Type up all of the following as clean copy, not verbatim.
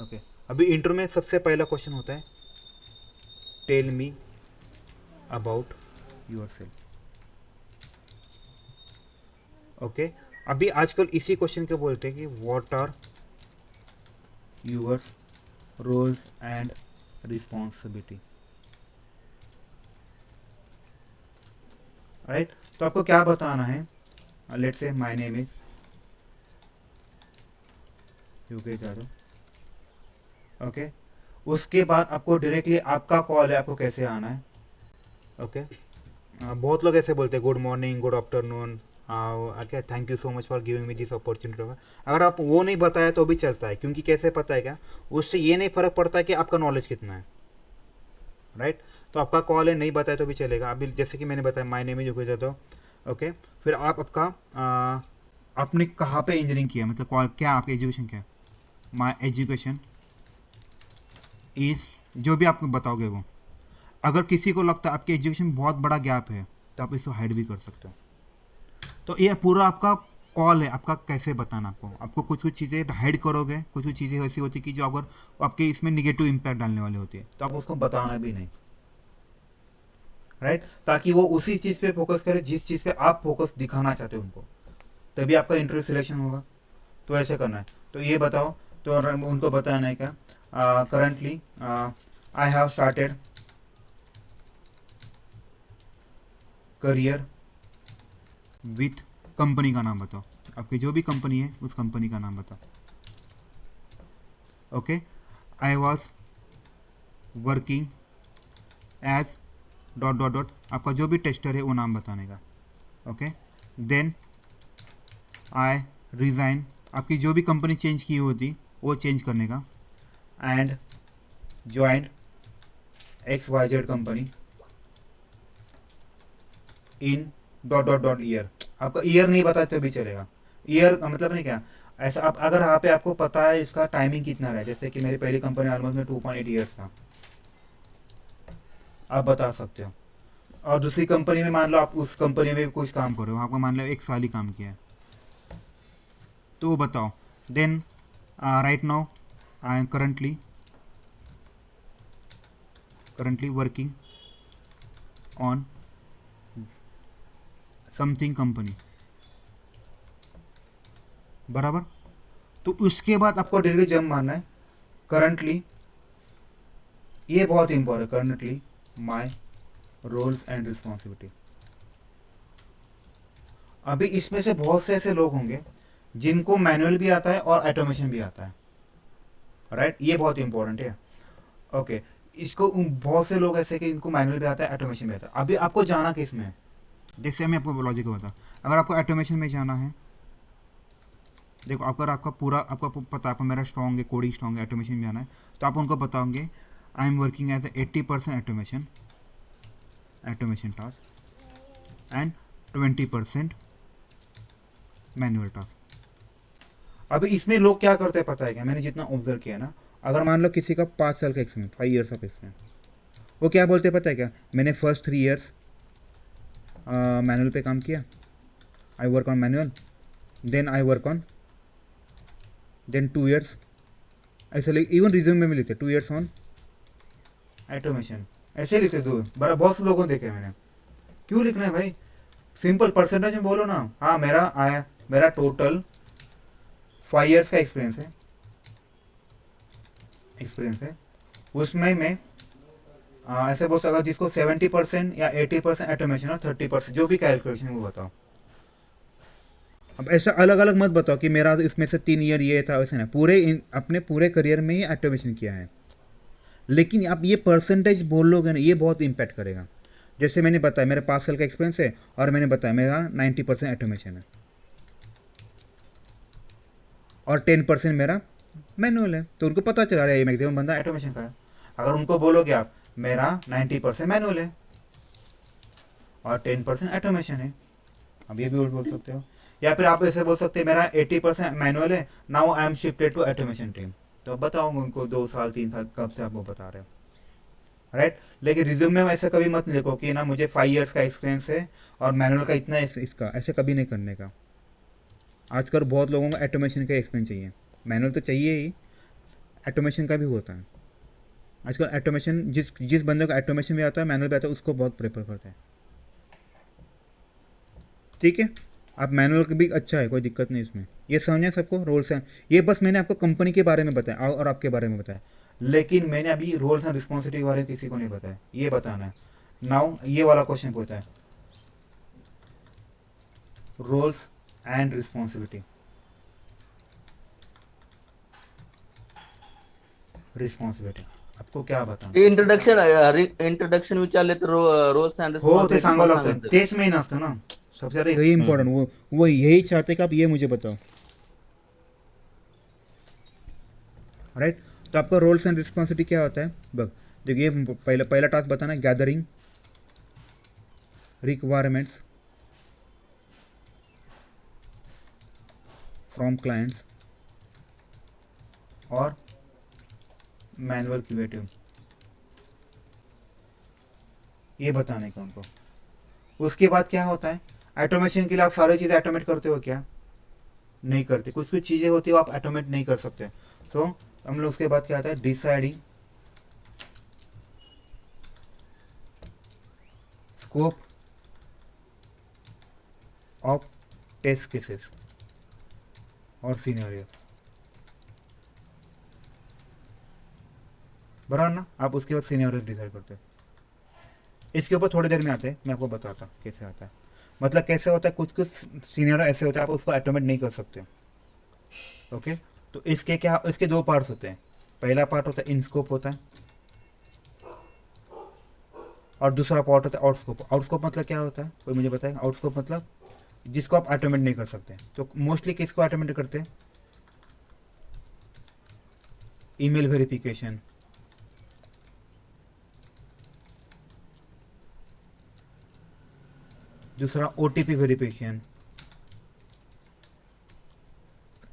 Okay, अभी intro में सबसे पहला क्वेश्चन होता है, tell me about yourself. Okay, अभी आजकल इसी क्वेश्चन के बोलते हैं कि what are your roles and responsibility. Right, तो आपको क्या बताना है? Let's say my name is Yogesh Yadav. Okay, उसके बाद आपको डायरेक्टली आपका कॉल है, आपको कैसे आना है। ओके, बहुत लोग ऐसे बोलते हैं good morning, good afternoon, okay, thank you so much for giving me this opportunity. अगर आप वो नहीं बताया तो भी चलता है, क्योंकि कैसे पता है क्या, उससे ये नहीं फर्क पड़ता है कि आपका नॉलेज कितना है। राइट, तो आपका कॉल है, नहीं बताया तो भी चलेगा। अभी जैसे कि मैंने बताया my name is Yogesh Yadav. Okay, फिर आप आपका आपने कहाँ पे इंजीनियरिंग किया, मतलब कॉल क्या, आपका एजुकेशन क्या है। माई एजुकेशन इज, जो भी आप बताओगे वो। अगर किसी को लगता है आपके एजुकेशन में बहुत बड़ा गैप है, तो आप इसको हाइड भी कर सकते हो। तो ये पूरा आपका कॉल है, आपका कैसे बताना। आपको कुछ कुछ चीज़ें हाइड करोगे, कुछ कुछ चीज़ें ऐसी होती कि जो अगर आपके इसमें निगेटिव इम्पैक्ट डालने वाली होती है, तो आप उसको बताना भी नहीं। राइट, ताकि वो उसी चीज़ पे फोकस करे जिस चीज़ पे आप फोकस दिखाना चाहते हो उनको, तभी आपका इंटरव्यू सिलेक्शन होगा। तो ऐसे करना है। तो ये बताओ, तो उनको बताना है क्या, currently I have started career with, company का नाम बताओ, आपकी जो भी कंपनी है उस कंपनी का नाम बताओ। Okay, I was working as dot dot dot, आपका जो भी टेस्टर है वो नाम बताने का। ओके, देन आई रिज़ाइन, आपकी जो भी कंपनी चेंज की होती वो चेंज करने का। And joined X Y Z company in dot dot dot year. आपका ईयर नहीं बताते तो भी चलेगा। ईयर का मतलब नहीं क्या, ऐसा आप अगर यहाँ पे आपको पता है इसका टाइमिंग कितना रहा है, जैसे कि मेरी पहली कंपनी ऑलमोस्ट में 2.8 ईयर्स था, आप बता सकते हो। और दूसरी कंपनी में मान लो आप उस कंपनी में भी कुछ काम कर रहे हो, आपको मान लो 1 साल ही काम किया है, तो वो बताओ। Then right now I am currently working on something company, बराबर। तो उसके बाद आपको डिग्री जम मारना है, करंटली, ये बहुत important, currently my roles and responsibility. अभी इसमें से बहुत से ऐसे लोग होंगे जिनको मैनुअल भी आता है और ऑटोमेशन भी आता है। राइट, ये बहुत इंपॉर्टेंट है। ओके, इसको बहुत से लोग ऐसे कि इनको मैनुअल भी आता है, ऑटोमेशन भी आता है। अभी आपको जाना किस में है, जैसे मैं आपको लॉजिक बता, अगर आपको ऑटोमेशन में जाना है, देखो अगर आपका पूरा आपका पता है आपको मेरा स्ट्रॉन्ग है, कोडिंग स्ट्रॉन्ग है, ऑटोमेशन में आना है, तो आप उनको बताओगे I am working as 80% automation, automation task and 20% manual task. अभी इसमें लोग क्या करते हैं पता है क्या, मैंने जितना ऑब्जर्व किया ना, अगर मान लो किसी का 5 साल का एक्सपीरियंस, 5 ईयर्स ऑफ एक्सपीरियंस, वो क्या बोलते हैं पता है क्या, मैंने फर्स्ट 3 ईयर्स मैनुअल पे काम किया, I work on manual, then I work on, then 2 years, ऐसे लिख, इवन रिज्यूम में भी लिखते 2 ईयर्स ऑन ऑटोमेशन, ऐसे लिखते दो, बड़ा बहुत से लोगों को देखे मैंने। क्यों लिखना है भाई, सिंपल परसेंटेज में बोलो ना, हाँ मेरा आया, मेरा टोटल 5 ईयर्स का एक्सपीरियंस है, उसमें मैं ऐसे बोल सकता, जिसको 70% या 80% ऑटोमेशन और 30% जो भी कैलकुलेशन है वो बताओ। अब ऐसा अलग अलग मत बताओ कि मेरा इसमें से 3 ईयर ये था, वैसे ना, अपने पूरे करियर में ही ऑटोमेशन किया है। लेकिन आप ये परसेंटेज बोलोगे ना, ये बहुत इम्पैक्ट करेगा। जैसे मैंने बताया मेरा 5 साल का एक्सपीरियंस है, और मैंने बताया मेरा 90% ऑटोमेशन है और 10% मेरा मैनुअल है, तो उनको पता चला रहा है ये मैक्सिमम बंदा ऑटोमेशन का है। अगर उनको बोलोगे आप मेरा 90% मैनुअल है और 10% ऑटोमेशन है, अब ये भी बोल सकते हो। या फिर आप ऐसे बोल सकते हैं मेरा 80% मैनुअल है, now I am shifted to automation team. तो अब बताओ उनको 2 साल 3 साल कब से आपको बता रहे हो। राइट, लेकिन रिज्यूम में ऐसा कभी मत लिखो कि ना मुझे 5 ईयर्स का एक्सपीरियंस है और मैनुअल का इतना इसका, ऐसे कभी नहीं करने का। आजकल बहुत लोगों को ऑटोमेशन का एक्सपीरियंस चाहिए, मैनुअल तो चाहिए ही, ऑटोमेशन का भी होता है। आजकल ऑटोमेशन जिस जिस बंदे को ऑटोमेशन भी आता है, मैनुअल भी आता है, उसको बहुत प्रेफर करते हैं। ठीक है, आप मैनुअल भी अच्छा है, कोई दिक्कत नहीं इसमें। ये समझे सबको रोल्स एंड, ये बस मैंने आपको कंपनी के बारे में बताया और आपके बारे में बताया, लेकिन मैंने अभी रोल्स एंड रिस्पॉन्सिबिलिटी के बारे में किसी को नहीं बताया, ये बताना है। नाउ ये वाला क्वेश्चन पूछता है, रोल्स एंड रिस्पॉन्सिबिलिटी, रिस्पॉन्सिबिलिटी आपको क्या बताना इंट्रोडक्शन विचारले तर रोल्स अँड हो, ते रिस्पॉन्सिबिलिटी पण सांगावं लागतं, सांगायचं. तेच मेन असतं ना सबसे ज़्यादा, यही इम्पोर्टेंट, वो यही चाहते कि आप ये मुझे बताओ, राइट। तो आपका रोल्स एंड रिस्पॉन्सिबिलिटी क्या होता है, बग देखिए, पहला पहला टास्क बताना है, गैदरिंग रिक्वायरमेंट्स फ्रॉम क्लाइंट्स और मैनुअल क्रिएटिव, ये बताने का उनको। उसके बाद क्या होता है, ऑटोमेशन के लिए आप सारी चीज़ें ऑटोमेट करते हो क्या, नहीं करते, कुछ कुछ चीज़ें होती है वो आप ऑटोमेट नहीं कर सकते। सो हम लोग उसके बाद क्या आता है, deciding scope of test cases और सिनेरियो, बराबर ना। आप उसके बाद सिनेरियो डिसाइड करते हो। इसके ऊपर थोड़ी देर में आते हैं, मैं आपको बताता हूँ कैसे आता है। मतलब कैसे होता है, कुछ कुछ सीनियर ऐसे होते हैं आप उसको ऑटोमेट नहीं कर सकते। ओके, तो इसके क्या, इसके दो पार्ट्स होते हैं। पहला पार्ट होता है इनस्कोप होता है, और दूसरा पार्ट होता है आउटस्कोप। आउटस्कोप मतलब क्या होता है, कोई मुझे बताएगा। आउटस्कोप मतलब जिसको आप ऑटोमेट नहीं कर सकते। तो मोस्टली किसको ऑटोमेट करते हैं, ईमेल वेरिफिकेशन, दूसरा ओटीपी वेरिफिकेशन,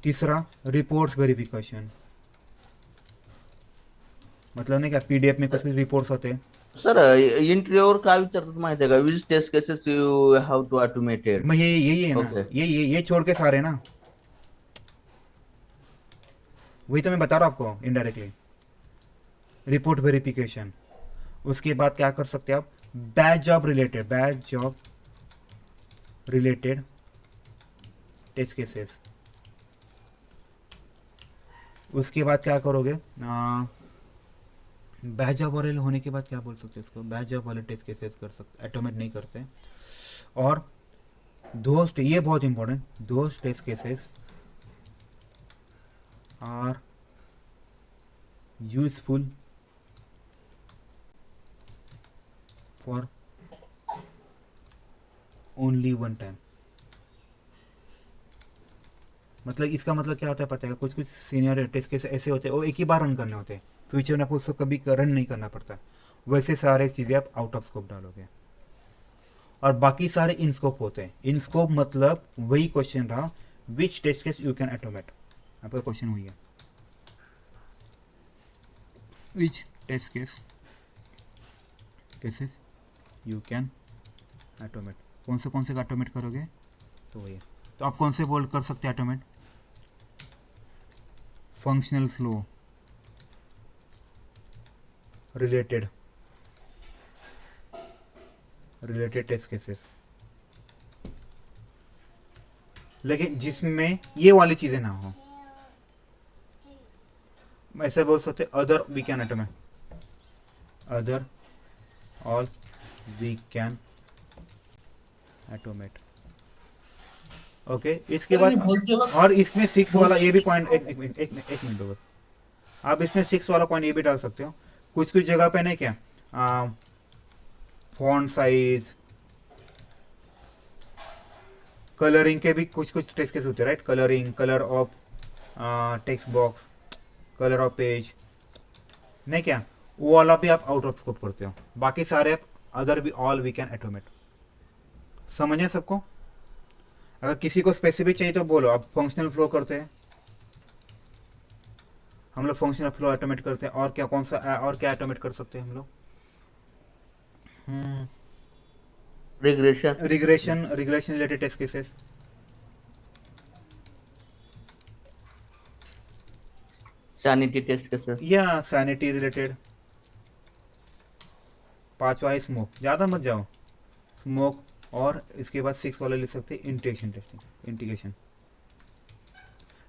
तीसरा रिपोर्ट्स वेरिफिकेशन। मतलब नहीं क्या, पीडीएफ में कुछ भी रिपोर्ट्स होते हैं। सर इंटरव्ह्यूवर काय विचारतात माहिती आहे का, which test cases you have to automated. मैं यही है ना, ओके. ये छोड़ के सारे ना, वही तो मैं बता रहा हूँ आपको इनडायरेक्टली। रिपोर्ट वेरिफिकेशन, उसके बाद क्या कर सकते हैं आप, batch job related test cases. उसके बाद क्या करोगे, बैच जॉब वाले होने के बाद क्या बोल सकते हैं इसको, बैच जॉब वाले टेस्ट केसेस कर सकते, ऑटोमेट नहीं करते। और दोस्त, ये बहुत इंपॉर्टेंट, दोस्त test cases are useful for only one time. मतलब इसका मतलब क्या होता है पता है, कुछ कुछ सीनियर टेस्ट केस ऐसे होते हैं वो एक ही बार रन करने होते हैं, फ्यूचर में आपको उसको कभी रन नहीं करना पड़ता। वैसे सारे चीज़ें आप आउट ऑफ स्कोप डालोगे, और बाकी सारे इन स्कोप होते हैं। इन स्कोप मतलब वही क्वेश्चन रहा, which test case you can automate, आपका क्वेश्चन हुई है, which test cases you can automate, कौन से ऑटोमेट करोगे, तो वही है। तो आप कौन से बोल कर सकते हैं automate, functional flow related test cases, लेकिन जिसमें ये वाली चीजें ना हो। ऐसे बोल सकते other we can automate, other all we can automate. Okay, इसके बाद और इसमें 6 वाला ये भी पॉइंट, एक मिनट ओवर, आप इसमें 6 वाला पॉइंट ये भी डाल सकते हो। कुछ कुछ जगह पे नहीं क्या, फॉन्ट साइज, कलरिंग के भी कुछ कुछ टेस्ट केस होते हैं, right. Colouring, colour of text box, colour of page, नहीं क्या, वो वाला भी आप आउट ऑफ स्कोप करते हो। बाकी सारे अदर भी ऑल वी कैन ऑटोमेट। समझे सबको। अगर किसी को स्पेसिफिक चाहिए तो बोलो। आप फंक्शनल फ्लो करते हैं, हम लोग फंक्शनल फ्लो ऑटोमेट करते हैं, और क्या, कौन सा और क्या ऑटोमेट कर सकते हैं हम लोग, regression. Regression related test cases, sanity test cases. या सैनिटी रिलेटेड। पांचवा है स्मोक, ज़्यादा मत जाओ स्मोक। और इसके बाद 6 वाला लिख सकते हैं इंटीग्रेशन टेस्टिंग, इंटीग्रेशन।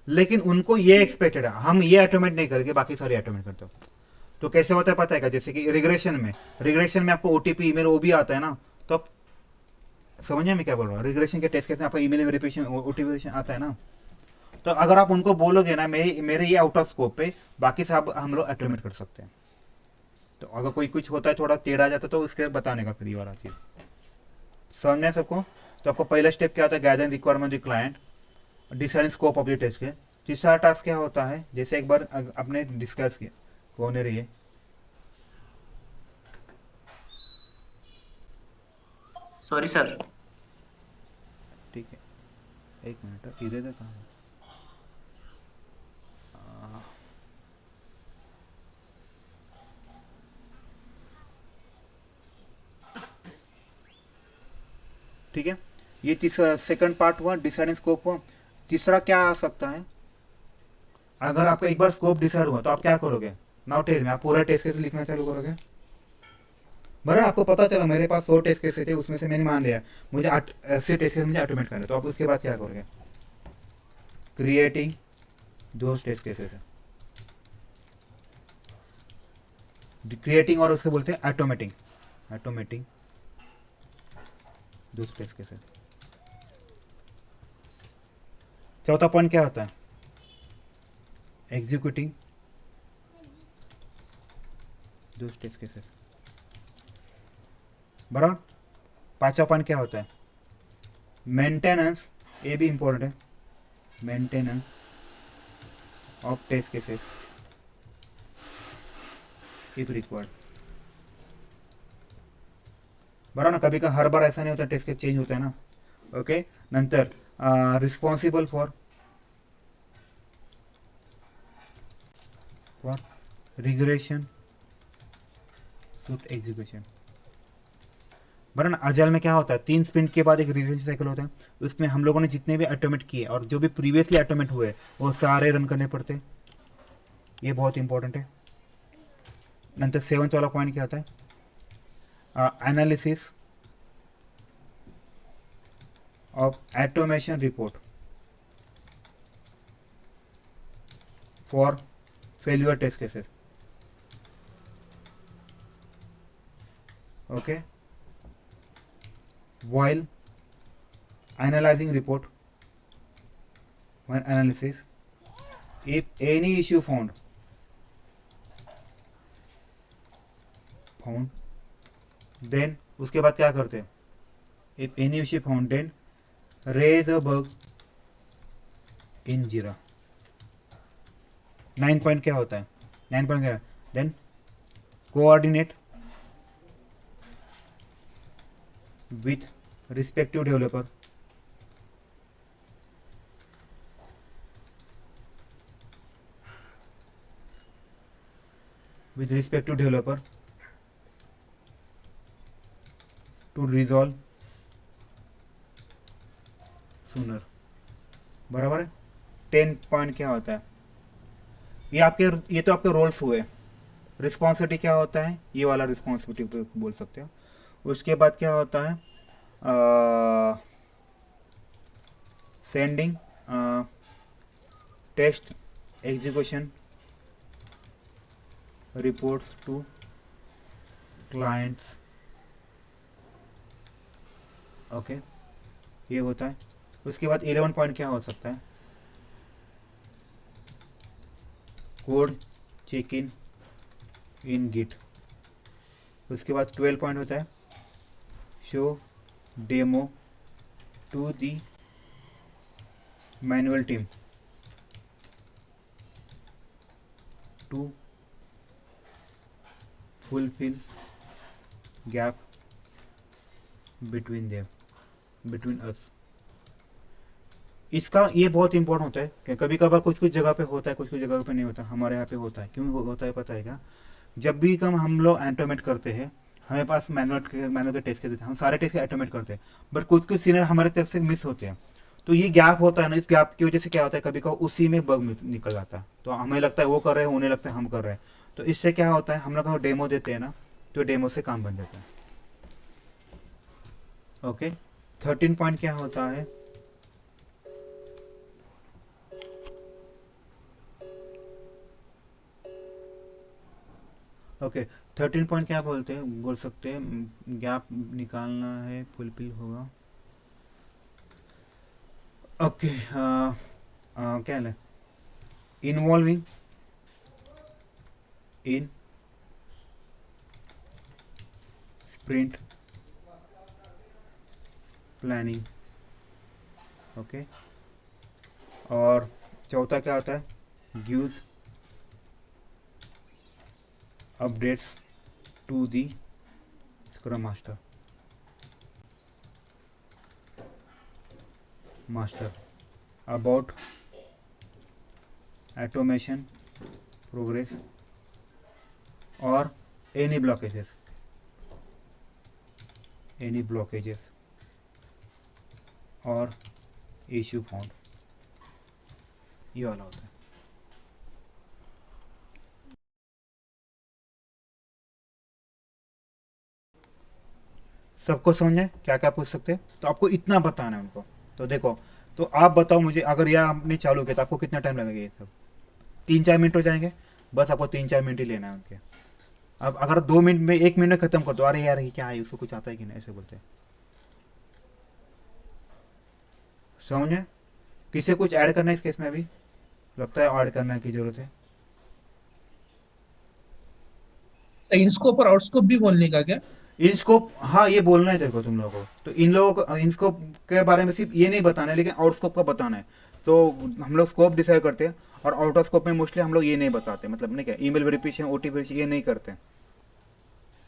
लेकिन उनको ये एक्सपेक्टेड है, हम ये ऑटोमेट नहीं करके बाकी सारे ऑटोमेट करते हो। तो कैसे होता है पता है क्या, जैसे कि रिग्रेशन में आपको ओटीपी ईमेल वो भी आता है ना, तो आप समझिए मैं क्या बोल रहा हूँ। रिग्रेशन के टेस्ट करते हैं, आपका ईमेल वेरिफिकेशन ओटीपी आता है ना, तो अगर आप उनको बोलोगे ना मेरे ये आउट ऑफ स्कोप पे, बाकी सब हम लोग ऑटोमेट कर सकते हैं। तो अगर कोई कुछ होता है थोड़ा टेढ़ा जाता है तो उसके बताने का फिर ये वाला चीज़ समझ में सबको। तो आपको पहला स्टेप क्या होता है, gather requirement of the client, decide scope of the test के। तीसरा टास्क क्या होता है, जैसे एक बार आपने डिस्कस किया, कौन है रही है, सॉरी सर। ठीक है एक मिनट, इधर कहाँ है? ठीक है, ये तीसरा सेकंड पार्ट हुआ, डिसाइडिंग स्कोप हुआ। तीसरा क्या आ सकता है, अगर आपका एक बार स्कोप डिसाइड हुआ तो आप क्या करोगे, नाउ टेल में आप पूरा टेस्ट केस लिखना चालू करोगे। बराबर, आपको पता चला मेरे पास 100 टेस्ट केस थे, उसमें से मैंने मान लिया मुझे 80 टेस्ट केस मुझे ऑटोमेट करना है, तो आप उसके बाद क्या करोगे, क्रिएटिंग दो टेस्ट केसेस है, क्रिएटिंग और उससे बोलते हैं ऑटोमेटिंग दो टेस्ट केसेस। चौथा पॉइंट क्या होता है, एग्जीक्यूटिंग दो टेस्ट केसेस। बराबर। पांचवा पॉइंट क्या होता है, मेंटेनेंस, ये भी इंपॉर्टेंट है, maintenance of test cases if required. बराबर ना, कभी का हर बार ऐसा नहीं होता, टेस्ट केस चेंज होता है ना। ओके, नंतर responsible for regression suite execution. बराबर ना, अजाइल में क्या होता है, 3 स्प्रिंट के बाद एक रिग्रेशन साइकिल होता है, उसमें हम लोगों ने जितने भी ऑटोमेट किए और जो भी प्रीवियसली ऑटोमेट हुए वो सारे रन करने पड़ते, ये बहुत इंपॉर्टेंट है। नंतर 7th वाला पॉइंट क्या होता है, analysis of automation report for failure test cases. Okay, while analyzing report, when analysis, if any issue found, then उसके बाद क्या करते हैं, if any issue found then raise a bug in Jira। 9 point क्या होता है, 9 पॉइंट क्या है, then coordinate with respective developer to resolve sooner। बराबर है। 10 पॉइंट क्या होता है, ये तो आपके रोल्स हुए। रिस्पॉन्सिबिलिटी क्या होता है, ये वाला रिस्पॉन्सिबिलिटी बोल सकते हो। उसके बाद क्या होता है, sending test execution reports to clients. Okay, ये होता है। उसके बाद 11 पॉइंट क्या हो सकता है, कोड चेक इन गिट। उसके बाद 12 पॉइंट होता है, show demo to the manual team to fulfil gap between us. इसका ये बहुत इंपॉर्टेंट होता है कि कभी कभार कुछ जगह पे होता है, कुछ जगह पे नहीं होता। हमारे यहाँ पे होता है, क्यों होता है पता है क्या, जब भी हम लोग ऑटोमेट करते हैं, हमारे पास मैनुअल के टेस्ट के देते हैं, हम सारे टेस्ट ऑटोमेट करते हैं, बट कुछ सीनियर हमारे तरफ से मिस होते हैं। तो ये गैप होता है ना, इस गैप की वजह से क्या होता है, कभी कभी उसी में बग निकल जाता है। तो हमें लगता है वो कर रहे हैं, उन्हें लगता है हम कर रहे हैं। तो इससे क्या होता है, हम लोग डेमो देते हैं ना, तो डेमो से काम बन जाता है। ओके, 13 पॉइंट क्या होता है, ओके 13 पॉइंट क्या बोलते हैं, बोल सकते हैं गैप निकालना है, फुलफिल होगा। ओके क्या है, involving in sprint planning. Okay, और चौथा क्या होता है, gives updates to the scrum master about automation progress और एनी ब्लॉकेजेस और इश्यू फाउंड, ये वाला होता है। सबको समझे क्या क्या पूछ सकते हैं, तो आपको इतना बताना है उनको। तो देखो, तो आप बताओ मुझे, अगर यह आपने चालू किया तो आपको कितना टाइम लगेगा, ये सब 3-4 मिनट हो जाएंगे, बस आपको 3-4 मिनट ही लेना है उनके। अब अगर 2 मिनट में 1 मिनट में खत्म कर दो, अरे यार ये क्या है, उसको कुछ आता है कि नहीं, ऐसे बोलते हैं। समझे, किसे कुछ ऐड करना है इस केस में, अभी लगता है ऐड करने की जरूरत है। इनस्कोप और आउटस्कोप भी बोलने का क्या? इनस्कोप, हाँ ये बोलना है तेरे को, तुम लोगों को तो इन लोगों को इनस्कोप के बारे में सिर्फ ये नहीं बताना है, लेकिन आउटस्कोप का बताना है। तो हम लोग स्कोप डिसाइड करते हैं, और आउट ऑफ स्कोप में मोस्टली हम लोग ये नहीं बताते, मतलब नहीं क्या, ईमेल वेरिफिकेशन, ओटीपी वेरिफिकेशन ये नहीं करते,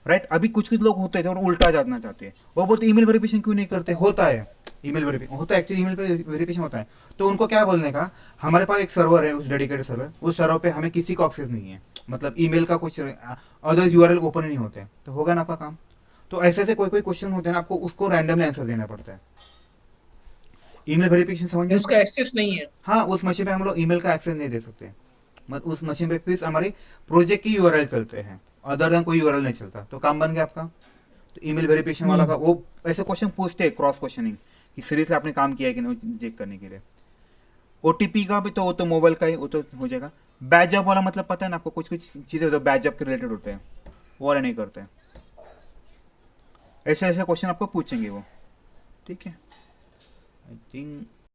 राइट। अभी कुछ कुछ लोग होते हैं और उल्टा जानना चाहते हैं, वो बोलते ईमेल वेरिफिकेशन क्यों नहीं करते, होता है ईमेल वेरिफिकेशन, होता है एक्चुअली ईमेल वेरिफिकेशन होता है। तो उनको क्या बोलने का, हमारे पास एक सर्वर है, उस डेडिकेटेड सर्वर, उस सर्वर पे हमें किसी को एक्सेस नहीं है, मतलब ईमेल का कुछ अदर यूआरएल ओपन ही नहीं होते हैं, तो होगा ना आपका काम। तो ऐसे ऐसे कोई कोई क्वेश्चन होते हैं ना, आपको उसको रैंडमली आंसर देना पड़ता है। ईमेल वेरिफिकेशन समझ में, उसका एक्सेस नहीं है। हाँ उस मशीन पे हम लोग ईमेल का एक्सेस नहीं दे सकते, मतलब उस मशीन पे फिर हमारी प्रोजेक्ट की यूआरएल चलते हैं, अदर देन कोई यूआरएल नहीं चलता। तो काम बन गया आपका। तो ईमेल वेरिफिकेशन वाला का वो ऐसे क्वेश्चन पूछते हैं, क्रॉस क्वेश्चनिंग, कि सीरीज आपने काम किया है कि नहीं चेक करने के लिए। ओटीपी का भी तो वो तो मोबाइल का ही वो तो हो जाएगा। बैजअप वाला मतलब पता है ना आपको, कुछ कुछ चीजें तो बैजअप के रिलेटेड होते हैं, वो वाले नहीं करते हैं। ऐसे ऐसे क्वेश्चन आपको पूछेंगे वो, ठीक है। I think